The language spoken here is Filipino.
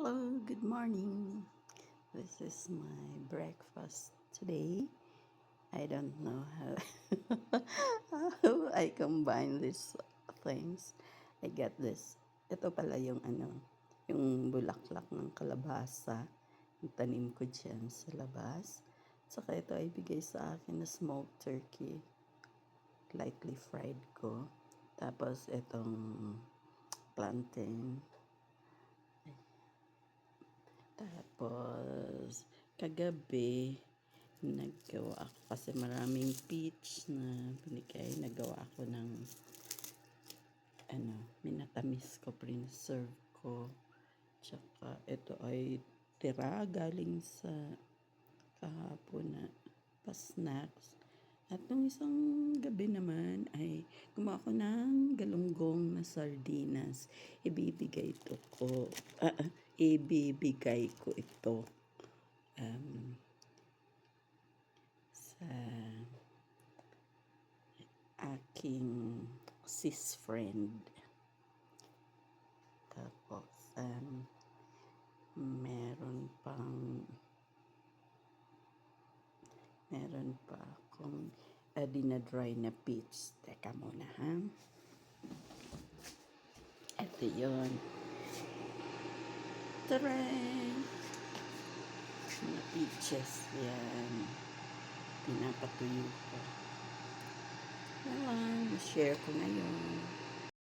Hello, good morning. This is my breakfast today. I don't know how I combine these things. I get this. Ito pala yung yung bulaklak ng kalabasa. Yung tanim ko dyan sa labas. Saka ito ay bigay sa akin na smoked turkey. Lightly fried ko. Tapos itong plantain. Tapos, kagabi, naggawa ako kasi maraming peach na binigay. Nagawa ako ng, minatamis ko, preserve ko. Tsaka, ito ay tira galing sa kahapon na pa-snacks. At nung isang gabi naman ay gumawa ko ng galunggong na sardinas. Ibibigay ko ito sa aking sis friend. Tapos, meron pa akong dinadry na peach. Teka muna ha. Ito yun. Taray! Mga peaches. Yan. Pinapatuyo ko. Yan lang. Share ko ngayon.